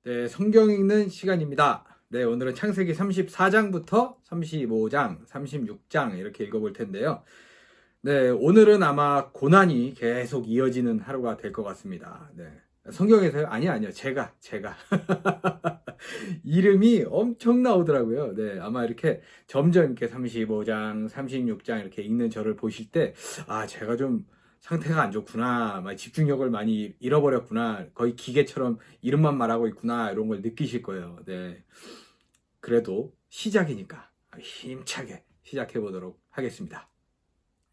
네, 성경 읽는 시간입니다. 네, 오늘은 창세기 34장부터 35장, 36장 이렇게 읽어볼 텐데요. 네, 오늘은 아마 고난이 계속 이어지는 하루가 될 것 같습니다. 네. 성경에서요? 아니요. 제가. 이름이 엄청 나오더라고요. 네, 아마 이렇게 점점 이렇게 35장, 36장 이렇게 읽는 저를 보실 때, 제가 좀 상태가 안 좋구나, 막 집중력을 많이 잃어버렸구나, 거의 기계처럼 이름만 말하고 있구나, 이런 걸 느끼실 거예요. 네. 그래도 시작이니까 힘차게 시작해 보도록 하겠습니다.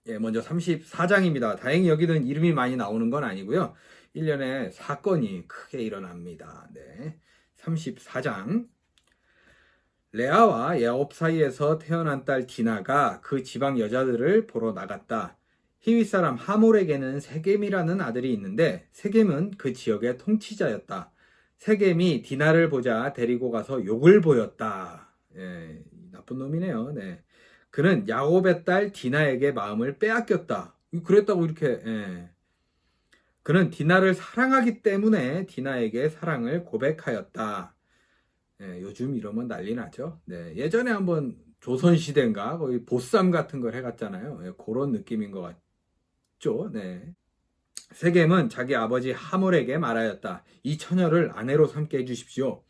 예, 먼저 34장입니다. 다행히 여기는 이름이 많이 나오는 건 아니고요. 1년에 사건이 크게 일어납니다. 네. 34장. 레아와 야곱 사이에서 태어난 딸 디나가 그 지방 여자들을 보러 나갔다. 히위 사람 하몰에게는 세겜이라는 아들이 있는데 세겜은 그 지역의 통치자였다. 세겜이 디나를 보자 데리고 가서 욕을 보였다. 예, 나쁜 놈이네요. 네. 그는 야곱의 딸 디나에게 마음을 빼앗겼다. 그랬다고 이렇게. 예. 그는 디나를 사랑하기 때문에 디나에게 사랑을 고백하였다. 예, 요즘 이러면 난리 나죠. 네, 예전에 한번 조선시대인가 거의 보쌈 같은 걸 해갔잖아요. 예, 그런 느낌인 것 같죠. 네. 세겜은 자기 아버지 하몰에게 말하였다. 이 처녀를 아내로 삼게 해주십시오.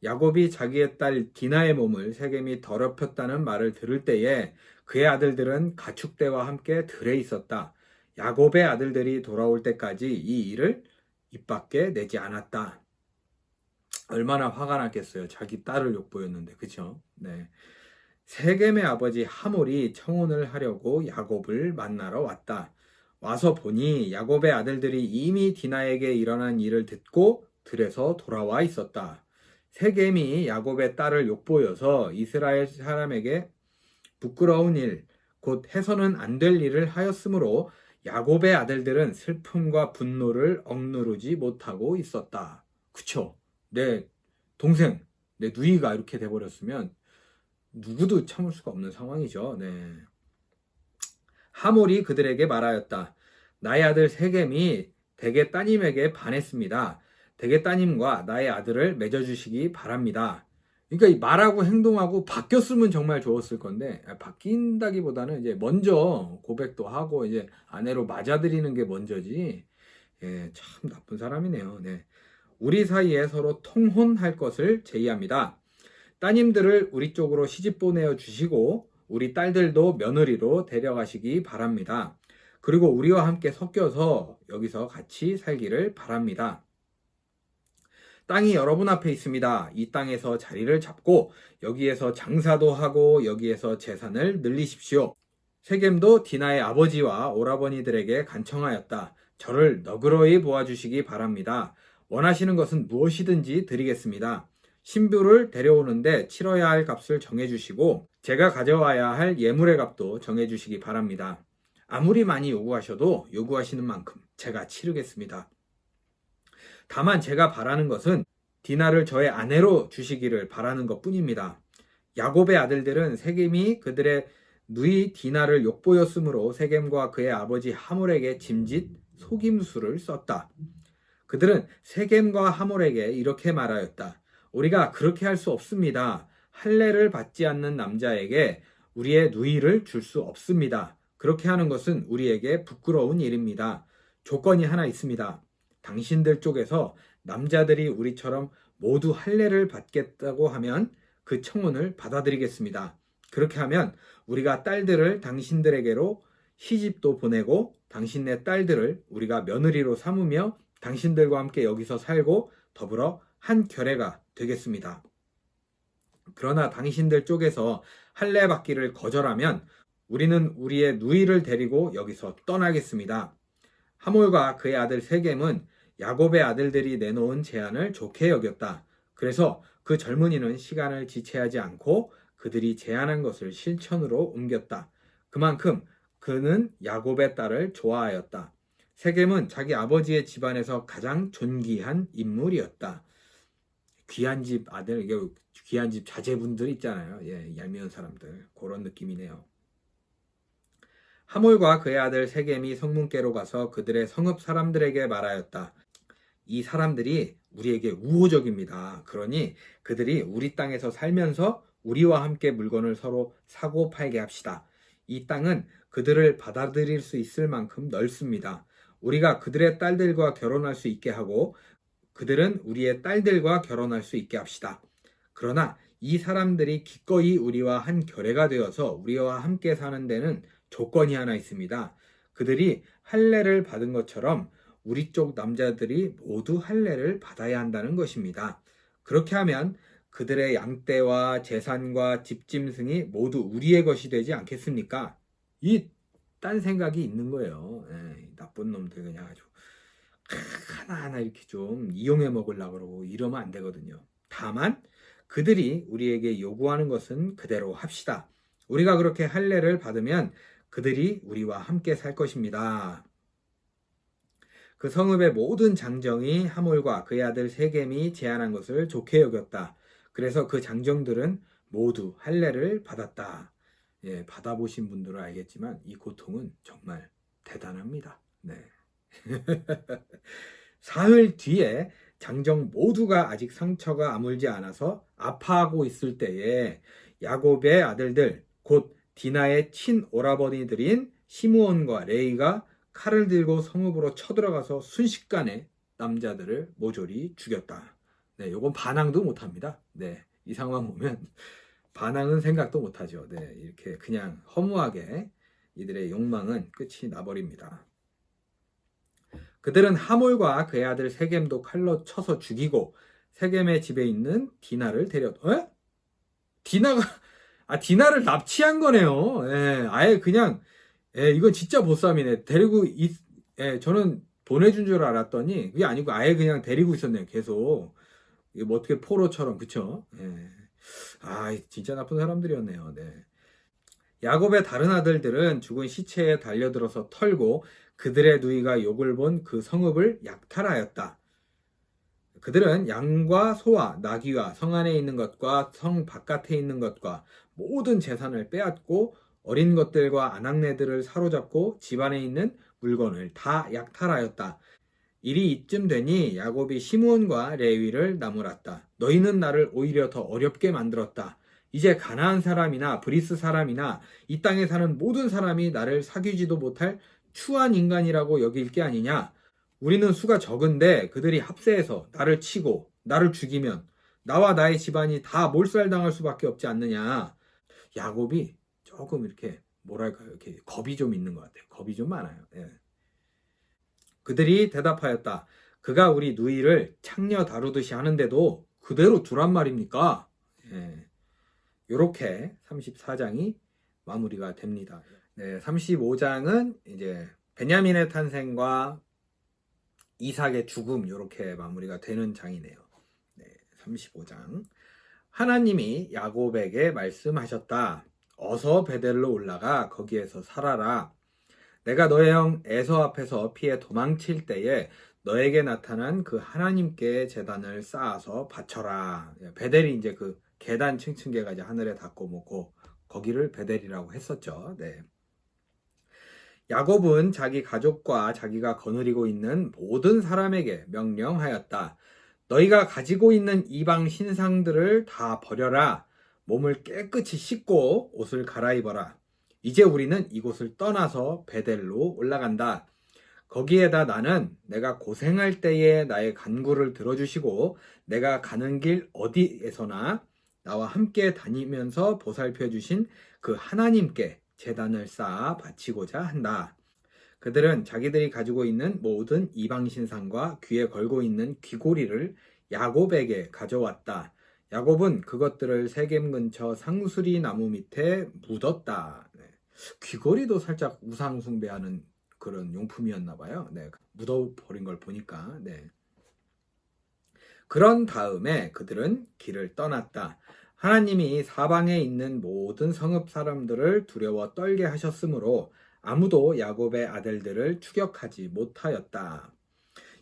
야곱이 자기의 딸 디나의 몸을 세겜이 더럽혔다는 말을 들을 때에 그의 아들들은 가축대와 함께 들에 있었다. 야곱의 아들들이 돌아올 때까지 이 일을 입 밖에 내지 않았다. 얼마나 화가 났겠어요. 자기 딸을 욕보였는데, 그쵸? 네. 세겜의 아버지 하몰이 청혼을 하려고 야곱을 만나러 왔다. 와서 보니 야곱의 아들들이 이미 디나에게 일어난 일을 듣고 들에서 돌아와 있었다. 세겜이 야곱의 딸을 욕보여서 이스라엘 사람에게 부끄러운 일, 곧 해서는 안 될 일을 하였으므로 야곱의 아들들은 슬픔과 분노를 억누르지 못하고 있었다. 그쵸? 내 동생, 내 누이가 이렇게 돼버렸으면 누구도 참을 수가 없는 상황이죠. 네. 하몰이 그들에게 말하였다. 나의 아들 세겜이 대개 따님에게 반했습니다. 대개 따님과 나의 아들을 맺어주시기 바랍니다. 그러니까 이 말하고 행동하고 바뀌었으면 정말 좋았을 건데 바뀐다기보다는 이제 먼저 고백도 하고 이제 아내로 맞아들이는 게 먼저지. 예, 참 나쁜 사람이네요. 네. 우리 사이에 서로 통혼할 것을 제의합니다. 따님들을 우리 쪽으로 시집 보내어 주시고 우리 딸들도 며느리로 데려가시기 바랍니다. 그리고 우리와 함께 섞여서 여기서 같이 살기를 바랍니다. 땅이 여러분 앞에 있습니다. 이 땅에서 자리를 잡고 여기에서 장사도 하고 여기에서 재산을 늘리십시오. 세겜도 디나의 아버지와 오라버니들에게 간청하였다. 저를 너그러이 보아주시기 바랍니다. 원하시는 것은 무엇이든지 드리겠습니다. 신부를 데려오는데 치러야 할 값을 정해주시고 제가 가져와야 할 예물의 값도 정해주시기 바랍니다. 아무리 많이 요구하셔도 요구하시는 만큼 제가 치르겠습니다. 다만 제가 바라는 것은 디나를 저의 아내로 주시기를 바라는 것 뿐입니다. 야곱의 아들들은 세겜이 그들의 누이 디나를 욕보였으므로 세겜과 그의 아버지 하몰에게 짐짓 속임수를 썼다. 그들은 세겜과 하몰에게 이렇게 말하였다. 우리가 그렇게 할 수 없습니다. 할례를 받지 않는 남자에게 우리의 누이를 줄 수 없습니다. 그렇게 하는 것은 우리에게 부끄러운 일입니다. 조건이 하나 있습니다. 당신들 쪽에서 남자들이 우리처럼 모두 할례를 받겠다고 하면 그 청혼을 받아들이겠습니다. 그렇게 하면 우리가 딸들을 당신들에게로 시집도 보내고 당신네 딸들을 우리가 며느리로 삼으며 당신들과 함께 여기서 살고 더불어 한 결례가 되겠습니다. 그러나 당신들 쪽에서 할례 받기를 거절하면 우리는 우리의 누이를 데리고 여기서 떠나겠습니다. 하몰과 그의 아들 세겜은 야곱의 아들들이 내놓은 제안을 좋게 여겼다. 그래서 그 젊은이는 시간을 지체하지 않고 그들이 제안한 것을 실천으로 옮겼다. 그만큼 그는 야곱의 딸을 좋아하였다. 세겜은 자기 아버지의 집안에서 가장 존귀한 인물이었다. 귀한 집 아들, 귀한 집 자제분들 있잖아요. 예, 얄미운 사람들. 그런 느낌이네요. 하몰과 그의 아들 세겜이 성문께로 가서 그들의 성읍 사람들에게 말하였다. 이 사람들이 우리에게 우호적입니다. 그러니 그들이 우리 땅에서 살면서 우리와 함께 물건을 서로 사고 팔게 합시다. 이 땅은 그들을 받아들일 수 있을 만큼 넓습니다. 우리가 그들의 딸들과 결혼할 수 있게 하고 그들은 우리의 딸들과 결혼할 수 있게 합시다. 그러나 이 사람들이 기꺼이 우리와 한 결례가 되어서 우리와 함께 사는 데는 조건이 하나 있습니다. 그들이 할례를 받은 것처럼 우리 쪽 남자들이 모두 할례를 받아야 한다는 것입니다. 그렇게 하면 그들의 양떼와 재산과 집짐승이 모두 우리의 것이 되지 않겠습니까? 이 딴 생각이 있는 거예요. 나쁜 놈들 그냥 아주 하나하나 이렇게 좀 이용해 먹으려고 그러고 이러면 안 되거든요. 다만 그들이 우리에게 요구하는 것은 그대로 합시다. 우리가 그렇게 할례를 받으면 그들이 우리와 함께 살 것입니다. 그 성읍의 모든 장정이 하몰과 그의 아들 세겜이 제안한 것을 좋게 여겼다. 그래서 그 장정들은 모두 할례를 받았다. 받아보신 분들은 알겠지만 이 고통은 정말 대단합니다. 네. 사흘 뒤에 장정 모두가 아직 상처가 아물지 않아서 아파하고 있을 때에 야곱의 아들들 곧 디나의 친오라버니들인 시므온과 레이가 칼을 들고 성읍으로 쳐들어가서 순식간에 남자들을 모조리 죽였다. 네, 요건 반항도 못합니다. 네, 이 상황 보면 반항은 생각도 못하죠. 네, 이렇게 그냥 허무하게 이들의 욕망은 끝이 나버립니다. 그들은 하몰과 그의 아들 세겜도 칼로 쳐서 죽이고 세겜의 집에 있는 디나를 디나를 납치한 거네요. 아예 그냥 이건 진짜 보쌈이네. 저는 보내준 줄 알았더니 그게 아니고 아예 그냥 데리고 있었네요. 계속 이게 뭐 어떻게 포로처럼 그쵸? 진짜 나쁜 사람들이었네요. 네. 야곱의 다른 아들들은 죽은 시체에 달려들어서 털고 그들의 누이가 욕을 본 그 성읍을 약탈하였다. 그들은 양과 소와 나귀와 성 안에 있는 것과 성 바깥에 있는 것과 모든 재산을 빼앗고 어린 것들과 아낙네들을 사로잡고 집안에 있는 물건을 다 약탈하였다. 일이 이쯤 되니 야곱이 시므온과 레위를 나무랐다. 너희는 나를 오히려 더 어렵게 만들었다. 이제 가나안 사람이나 브리스 사람이나 이 땅에 사는 모든 사람이 나를 사귀지도 못할 추한 인간이라고 여길 게 아니냐. 우리는 수가 적은데 그들이 합세해서 나를 치고 나를 죽이면 나와 나의 집안이 다 몰살당할 수밖에 없지 않느냐. 야곱이 조금 이렇게 뭐랄까요, 이렇게 겁이 좀 있는 것 같아요. 겁이 좀 많아요. 그들이 대답하였다. 그가 우리 누이를 창녀 다루듯이 하는데도 그대로 두란 말입니까? 이렇게 34장이 마무리가 됩니다. 35장은 이제 베냐민의 탄생과 이삭의 죽음 이렇게 마무리가 되는 장이네요. 35장. 하나님이 야곱에게 말씀하셨다. 어서 베델로 올라가 거기에서 살아라. 내가 너의 형 에서 앞에서 피해 도망칠 때에 너에게 나타난 그 하나님께 제단을 쌓아서 바쳐라. 베델이 이제 그 계단 층층계가 이제 하늘에 닿고 뭐고 거기를 베델이라고 했었죠. 야곱은 자기 가족과 자기가 거느리고 있는 모든 사람에게 명령하였다. 너희가 가지고 있는 이방 신상들을 다 버려라. 몸을 깨끗이 씻고 옷을 갈아입어라. 이제 우리는 이곳을 떠나서 베델로 올라간다. 거기에다 나는 내가 고생할 때에 나의 간구를 들어주시고 내가 가는 길 어디에서나 나와 함께 다니면서 보살펴 주신 그 하나님께 제단을 쌓아 바치고자 한다. 그들은 자기들이 가지고 있는 모든 이방신상과 귀에 걸고 있는 귀고리를 야곱에게 가져왔다. 야곱은 그것들을 세겜 근처 상수리 나무 밑에 묻었다. 귀걸이도 살짝 우상 숭배하는 그런 용품이었나 봐요. 묻어버린 걸 보니까. 그런 다음에 그들은 길을 떠났다. 하나님이 사방에 있는 모든 성읍 사람들을 두려워 떨게 하셨으므로 아무도 야곱의 아들들을 추격하지 못하였다.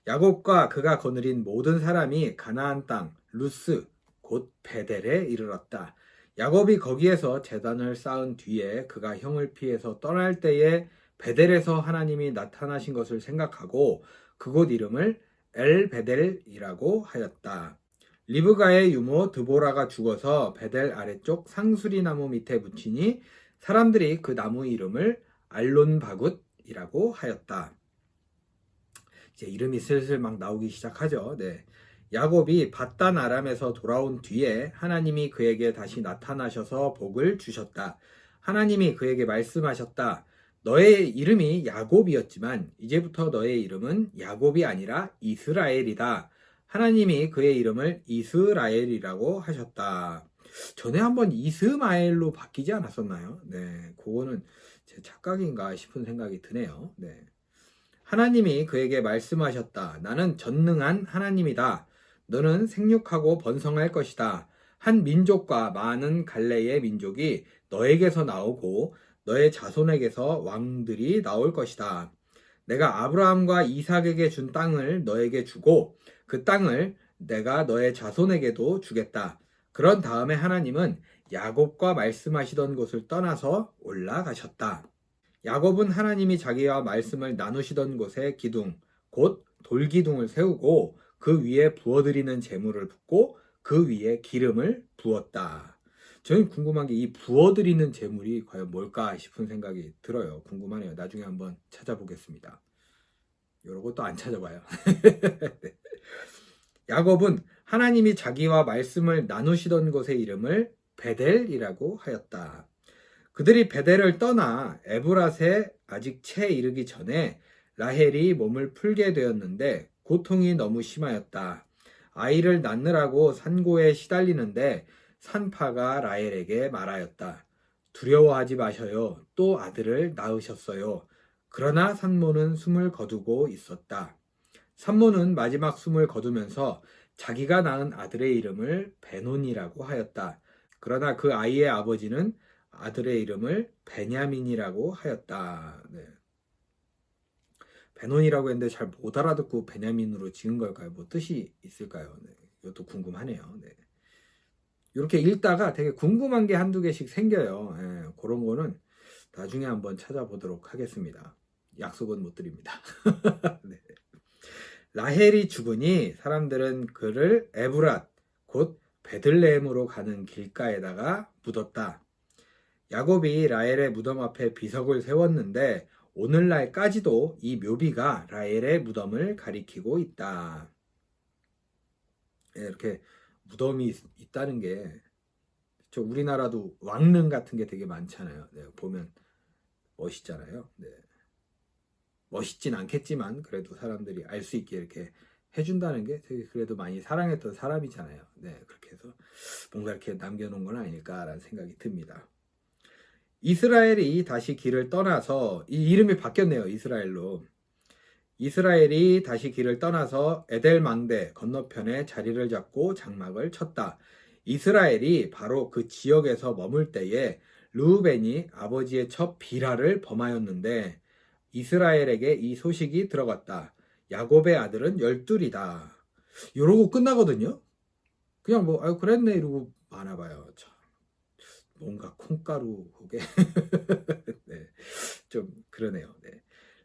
야곱과 그가 거느린 모든 사람이 가나안 땅 루스 곧 베델에 이르렀다. 야곱이 거기에서 제단을 쌓은 뒤에 그가 형을 피해서 떠날 때에 베델에서 하나님이 나타나신 것을 생각하고 그곳 이름을 엘베델이라고 하였다. 리브가의 유모 드보라가 죽어서 베델 아래쪽 상수리 나무 밑에 묻히니 사람들이 그 나무 이름을 알론바굿이라고 하였다. 이제 이름이 슬슬 막 나오기 시작하죠. 네. 야곱이 밧단 아람에서 돌아온 뒤에 하나님이 그에게 다시 나타나셔서 복을 주셨다. 하나님이 그에게 말씀하셨다. 너의 이름이 야곱이었지만 이제부터 너의 이름은 야곱이 아니라 이스라엘이다. 하나님이 그의 이름을 이스라엘이라고 하셨다. 전에 한번 이스마엘로 바뀌지 않았었나요? 네, 그거는 제 착각인가 싶은 생각이 드네요. 네. 하나님이 그에게 말씀하셨다. 나는 전능한 하나님이다. 너는 생육하고 번성할 것이다. 한 민족과 많은 갈래의 민족이 너에게서 나오고 너의 자손에게서 왕들이 나올 것이다. 내가 아브라함과 이삭에게 준 땅을 너에게 주고 그 땅을 내가 너의 자손에게도 주겠다. 그런 다음에 하나님은 야곱과 말씀하시던 곳을 떠나서 올라가셨다. 야곱은 하나님이 자기와 말씀을 나누시던 곳에 기둥, 곧 돌기둥을 세우고 그 위에 부어드리는 제물을 붓고 그 위에 기름을 부었다. 저는 궁금한 게 이 부어드리는 제물이 과연 뭘까 싶은 생각이 들어요. 궁금하네요. 나중에 한번 찾아보겠습니다. 이런 것도 안 찾아봐요. 야곱은 하나님이 자기와 말씀을 나누시던 곳의 이름을 베델이라고 하였다. 그들이 베델을 떠나 에브랏에 아직 채 이르기 전에 라헬이 몸을 풀게 되었는데 고통이 너무 심하였다. 아이를 낳느라고 산고에 시달리는데 산파가 라헬에게 말하였다. 두려워하지 마셔요. 또 아들을 낳으셨어요. 그러나 산모는 숨을 거두고 있었다. 산모는 마지막 숨을 거두면서 자기가 낳은 아들의 이름을 베논이라고 하였다. 그러나 그 아이의 아버지는 아들의 이름을 베냐민이라고 하였다. 네. 베논이라고 했는데 잘 못 알아듣고 베냐민으로 지은 걸까요? 뭐 뜻이 있을까요? 네. 이것도 궁금하네요. 네. 이렇게 읽다가 되게 궁금한 게 한두 개씩 생겨요. 네. 그런 거는 나중에 한번 찾아보도록 하겠습니다. 약속은 못 드립니다. 네. 라헬이 죽으니 사람들은 그를 에브랏, 곧 베들레헴으로 가는 길가에다가 묻었다. 야곱이 라헬의 무덤 앞에 비석을 세웠는데 오늘날까지도 이 묘비가 라헬의 무덤을 가리키고 있다. 이렇게 무덤이 있다는 게 우리나라도 왕릉 같은 게 되게 많잖아요. 네, 보면 멋있잖아요. 네. 멋있진 않겠지만 그래도 사람들이 알 수 있게 이렇게 해준다는 게 되게 그래도 많이 사랑했던 사람이잖아요. 네, 그렇게 해서 뭔가 이렇게 남겨놓은 건 아닐까라는 생각이 듭니다. 이스라엘이 다시 길을 떠나서 이 이름이 바뀌었네요. 이스라엘로. 이스라엘이 다시 길을 떠나서 에델망대 건너편에 자리를 잡고 장막을 쳤다. 이스라엘이 바로 그 지역에서 머물 때에 르우벤이 아버지의 첩 비라를 범하였는데 이스라엘에게 이 소식이 들어갔다. 야곱의 아들은 12이다. 이러고 끝나거든요. 그냥 뭐 아유 그랬네 이러고 마나봐요. 뭔가 콩가루 그게 네, 좀 그러네요. 네.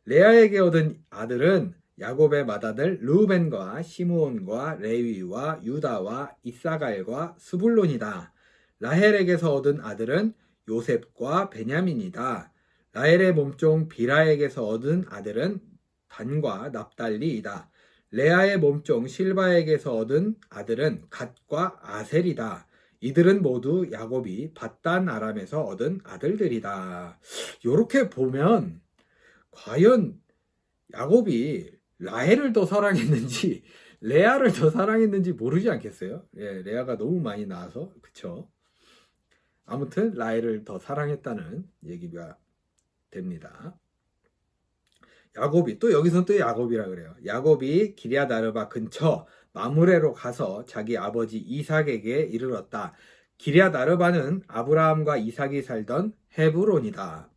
레아에게 얻은 아들은 야곱의 맏아들 르우벤과 시므온과 레위와 유다와 이사갈과 스불론이다. 라헬에게서 얻은 아들은 요셉과 베냐민이다. 라헬의 몸종 비라에게서 얻은 아들은 단과 납달리이다. 레아의 몸종 실바에게서 얻은 아들은 갓과 아셀이다. 이들은 모두 야곱이 밧단 아람에서 얻은 아들들이다. 요렇게 보면 과연 야곱이 라헬을 더 사랑했는지 레아를 더 사랑했는지 모르지 않겠어요? 예, 레아가 너무 많이 낳아서 그쵸? 아무튼 라헬을 더 사랑했다는 얘기가 됩니다. 야곱이 또 여기서 또 야곱이라 그래요. 야곱이 기럇 아르바 근처 마므레로 가서 자기 아버지 이삭에게 이르렀다. 기럇 아르바는 아브라함과 이삭이 살던 헤브론이다.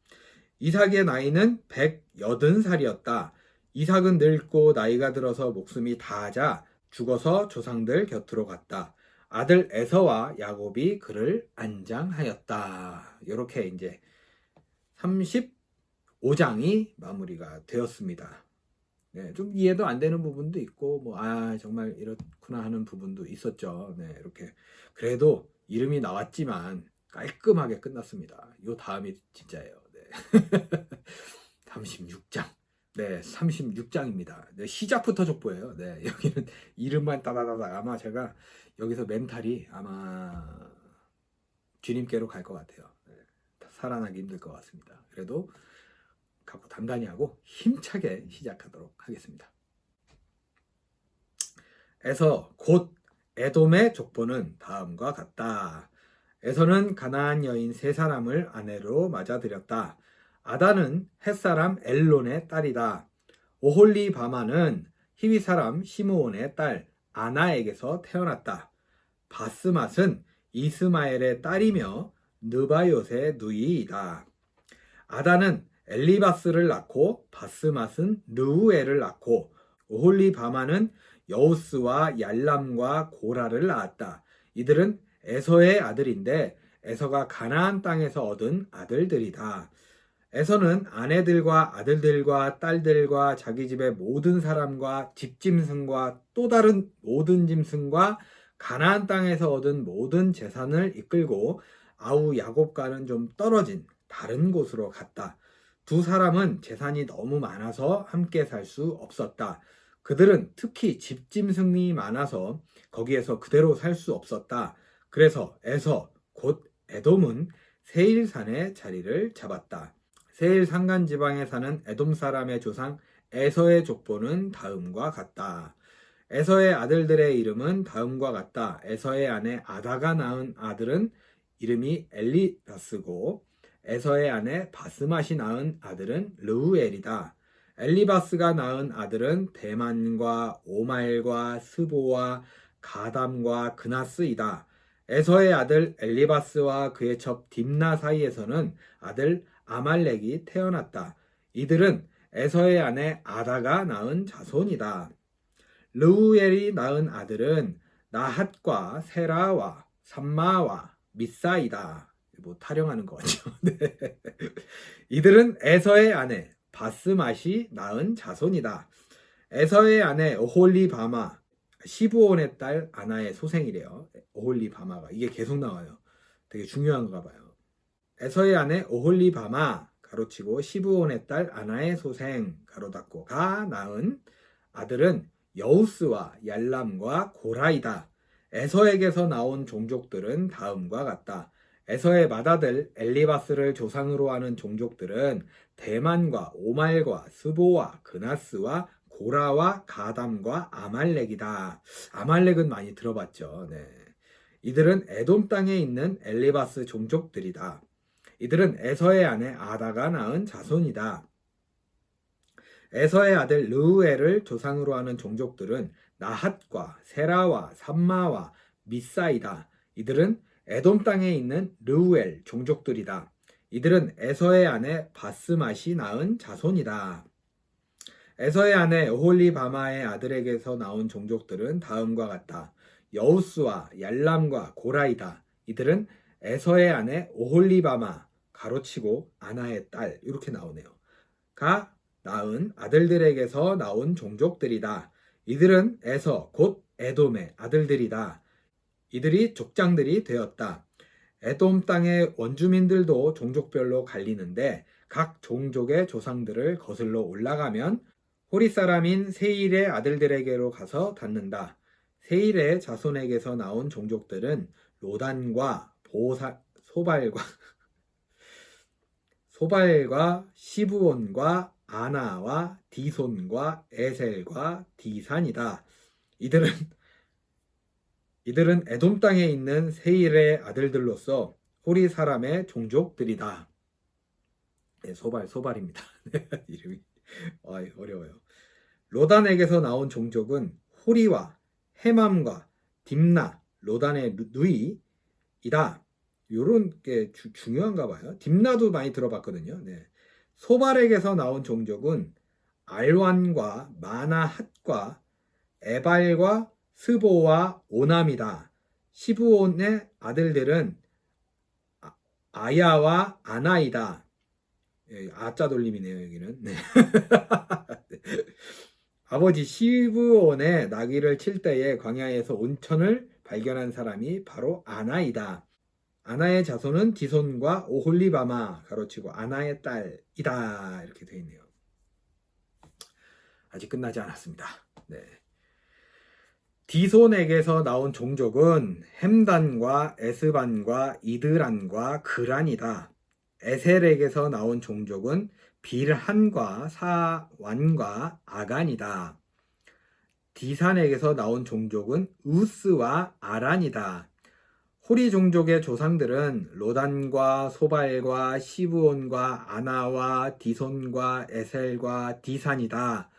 이삭의 나이는 180살이었다. 이삭은 늙고 나이가 들어서 목숨이 다하자 죽어서 조상들 곁으로 갔다. 아들 에서와 야곱이 그를 안장하였다. 이렇게 이제 35장이 마무리가 되었습니다. 네, 좀 이해도 안 되는 부분도 있고 뭐 정말 이렇구나 하는 부분도 있었죠. 네, 이렇게 그래도 이름이 나왔지만 깔끔하게 끝났습니다. 요 다음이 진짜예요. 네. 36장. 네, 36장입니다. 네, 시작부터 족보예요. 네, 여기는 이름만 따다다닥 아마 제가 여기서 멘탈이 아마 주님께로 갈 것 같아요. 네, 살아나기 힘들 것 같습니다. 그래도 각오 단단히 하고 힘차게 시작하도록 하겠습니다. 에서 곧 에돔의 족보는 다음과 같다. 에서는 가나안 여인 세 사람을 아내로 맞아들였다. 아다는 햇사람 엘론의 딸이다. 오홀리바마는 히위 사람 시므온의 딸 아나에게서 태어났다. 바스맛은 이스마엘의 딸이며 느바요의 누이이다. 아다는 엘리바스를 낳고 바스맛은 르우엘을 낳고 오홀리바마는 여우스와 얄람과 고라를 낳았다. 이들은 에서의 아들인데 에서가 가나안 땅에서 얻은 아들들이다. 에서는 아내들과 아들들과 딸들과 자기 집의 모든 사람과 집짐승과 또 다른 모든 짐승과 가나안 땅에서 얻은 모든 재산을 이끌고 아우 야곱과는 좀 떨어진 다른 곳으로 갔다. 두 사람은 재산이 너무 많아서 함께 살 수 없었다. 그들은 특히 집짐승이 많아서 거기에서 그대로 살 수 없었다. 그래서 에서 곧 에돔은 세일산에 자리를 잡았다. 세일 산간 지방에 사는 에돔 사람의 조상 에서의 족보는 다음과 같다. 에서의 아들들의 이름은 다음과 같다. 에서의 아내 아다가 낳은 아들은 이름이 엘리바스고 에서의 아내 바스맛이 낳은 아들은 르우엘이다. 엘리바스가 낳은 아들은 대만과 오말과 스보와 가담과 그나스이다. 에서의 아들 엘리바스와 그의 첩 딥나 사이에서는 아들 아말렉이 태어났다. 이들은 에서의 아내 아다가 낳은 자손이다. 르우엘이 낳은 아들은 나핫과 세라와 삼마와 미사이다. 뭐 타령하는 거 같죠. 네. 이들은 에서의 아내 바스맛이 낳은 자손이다. 에서의 아내 오홀리바마 시브온의 딸 아나의 소생이래요. 오홀리바마가 이게 계속 나와요. 되게 중요한가 봐요. 에서의 아내 오홀리바마 가로치고 시브온의 딸 아나의 소생 가로 닫고가 낳은 아들은 여우스와 얄람과 고라이다. 에서에게서 나온 종족들은 다음과 같다. 에서의 맏아들 엘리바스를 조상으로 하는 종족들은 대만과 오말과 스보와 그나스와 고라와 가담과 아말렉이다. 아말렉은 많이 들어봤죠. 네. 이들은 에돔 땅에 있는 엘리바스 종족들이다. 이들은 에서의 아내 아다가 낳은 자손이다. 에서의 아들 르우엘을 조상으로 하는 종족들은 나핫과 세라와 삼마와 미사이다. 이들은 에돔 땅에 있는 르우엘 종족들이다. 이들은 에서의 아내 바스맛이 낳은 자손이다. 에서의 아내 오홀리바마의 아들에게서 나온 종족들은 다음과 같다. 여우스와 얄람과 고라이다. 이들은 에서의 아내 오홀리바마 가로치고 아나의 딸 이렇게 나오네요. 가 낳은 아들들에게서 나온 종족들이다. 이들은 에서 곧 에돔의 아들들이다. 이들이 족장들이 되었다. 에돔 땅의 원주민들도 종족별로 갈리는데 각 종족의 조상들을 거슬러 올라가면 호리 사람인 세일의 아들들에게로 가서 닿는다. 세일의 자손에게서 나온 종족들은 로단과 소발과 시브온과 아나와 디손과 에셀과 디산이다. 이들은 에돔 땅에 있는 세일의 아들들로서 호리 사람의 종족들이다. 네, 소발입니다. 이름이 어려워요. 로단에게서 나온 종족은 호리와 헤맘과 딥나, 로단의 누이이다. 요런 게 중요한가 봐요. 딥나도 많이 들어봤거든요. 네. 소발에게서 나온 종족은 알완과 마나핫과 에발과 스보와 오남이다. 시브온의 아들들은 아야와 아나이다. 아자 돌림이네요, 여기는. 네. 아버지 시브온의 나귀를 칠 때에 광야에서 온천을 발견한 사람이 바로 아나이다. 아나의 자손은 디손과 오홀리바마 가로치고 아나의 딸이다. 이렇게 되어 있네요. 아직 끝나지 않았습니다. 네. 디손에게서 나온 종족은 햄단과 에스반과 이드란과 그란이다. 에셀에게서 나온 종족은 빌한과 사완과 아간이다. 디산에게서 나온 종족은 우스와 아란이다. 호리 종족의 조상들은 로단과 소발과 시브온과 아나와 디손과 에셀과 디산이다.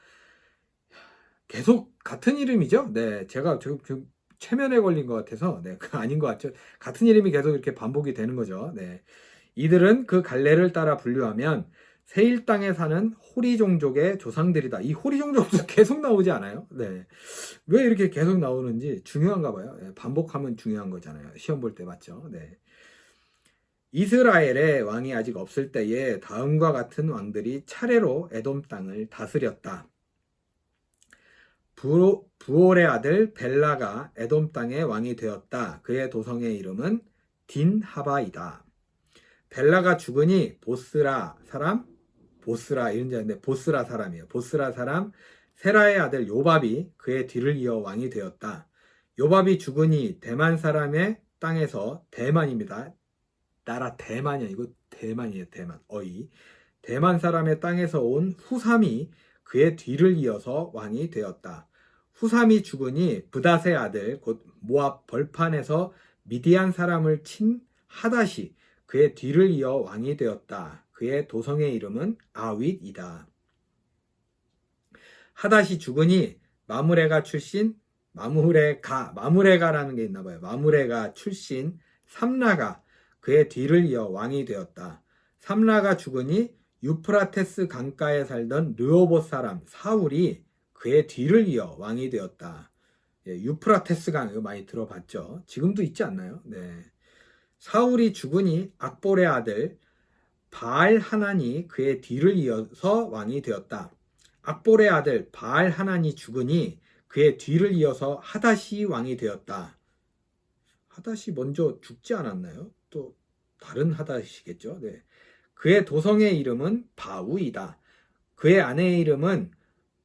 계속 같은 이름이죠? 네, 제가 지금 최면에 걸린 것 같아서 네, 아닌 것 같죠? 같은 이름이 계속 이렇게 반복이 되는 거죠. 네, 이들은 그 갈래를 따라 분류하면 세일 땅에 사는 호리 종족의 조상들이다. 이 호리 종족도 계속 나오지 않아요? 네. 왜 이렇게 계속 나오는지 중요한가 봐요. 네, 반복하면 중요한 거잖아요. 시험 볼 때 맞죠? 네. 이스라엘의 왕이 아직 없을 때에 다음과 같은 왕들이 차례로 에돔 땅을 다스렸다. 부올의 아들 벨라가 에돔 땅의 왕이 되었다. 그의 도성의 이름은 딘하바이다. 벨라가 죽으니 보스라 이런 자인데 보스라 사람이에요. 보스라 사람 세라의 아들 요밥이 그의 뒤를 이어 왕이 되었다. 요밥이 죽으니 대만 사람의 땅에서 대만입니다. 나라 대만이 아니고 대만이에요. 대만. 대만 사람의 땅에서 온 후삼이 그의 뒤를 이어서 왕이 되었다. 후삼이 죽으니 브닷의 아들 곧 모압 벌판에서 미디안 사람을 친 하닷이 그의 뒤를 이어 왕이 되었다. 그의 도성의 이름은 아윗이다. 하닷이 죽으니 마무레가라는 게 있나 봐요. 마무레가 출신 삼라가 그의 뒤를 이어 왕이 되었다. 삼라가 죽으니 유프라테스 강가에 살던 르호봇 사람 사울이 그의 뒤를 이어 왕이 되었다. 예, 유프라테스 강 이거 많이 들어봤죠? 지금도 있지 않나요? 네. 사울이 죽으니 악볼의 아들 바알 하난이 그의 뒤를 이어서 왕이 되었다. 악볼의 아들 바알 하난이 죽으니 그의 뒤를 이어서 하닷이 왕이 되었다. 하닷이 먼저 죽지 않았나요? 또 다른 하닷이겠죠? 네. 그의 도성의 이름은 바우이다. 그의 아내의 이름은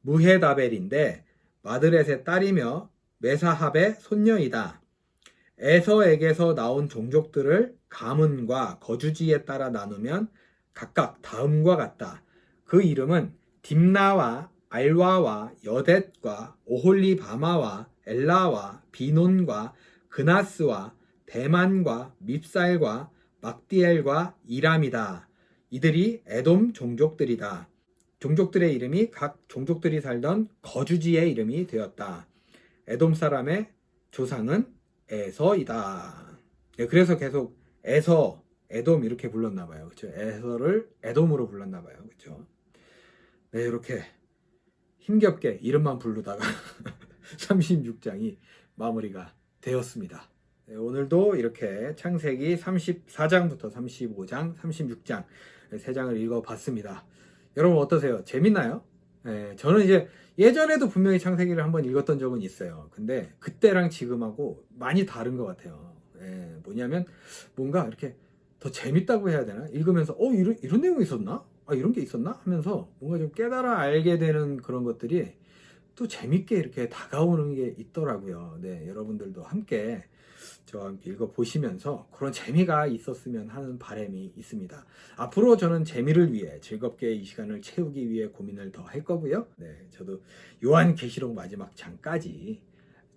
무헤다벨인데 마드렛의 딸이며 메사합의 손녀이다. 에서에게서 나온 종족들을 가문과 거주지에 따라 나누면 각각 다음과 같다. 그 이름은 딥나와 알와와 여댓과 오홀리바마와 엘라와 비논과 그나스와 대만과 밉살과 막디엘과 이람이다. 이들이 에돔 종족들이다. 종족들의 이름이 각 종족들이 살던 거주지의 이름이 되었다. 에돔 사람의 조상은 에서이다. 네, 그래서 계속 에서, 에돔 이렇게 불렀나 봐요. 그렇죠? 에서를 에돔으로 불렀나 봐요. 그렇죠? 네, 이렇게 힘겹게 이름만 부르다가 36장이 마무리가 되었습니다. 네, 오늘도 이렇게 창세기 34장부터 35장, 36장 세 장을 읽어봤습니다. 여러분 어떠세요? 재밌나요? 네, 저는 이제 예전에도 분명히 창세기를 한번 읽었던 적은 있어요. 근데 그때랑 지금하고 많이 다른 것 같아요. 네, 뭐냐면 뭔가 이렇게 더 재밌다고 해야 되나? 읽으면서 이런 내용이 있었나? 이런 게 있었나? 하면서 뭔가 좀 깨달아 알게 되는 그런 것들이 또 재밌게 이렇게 다가오는 게 있더라고요. 네, 여러분들도 함께 저와 함께 읽어보시면서 그런 재미가 있었으면 하는 바람이 있습니다. 앞으로 저는 재미를 위해 즐겁게 이 시간을 채우기 위해 고민을 더 할 거고요. 네, 저도 요한계시록 마지막 장까지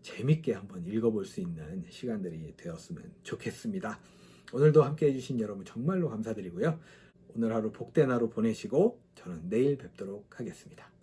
재밌게 한번 읽어볼 수 있는 시간들이 되었으면 좋겠습니다. 오늘도 함께 해주신 여러분 정말로 감사드리고요. 오늘 하루 복된 하루 보내시고 저는 내일 뵙도록 하겠습니다.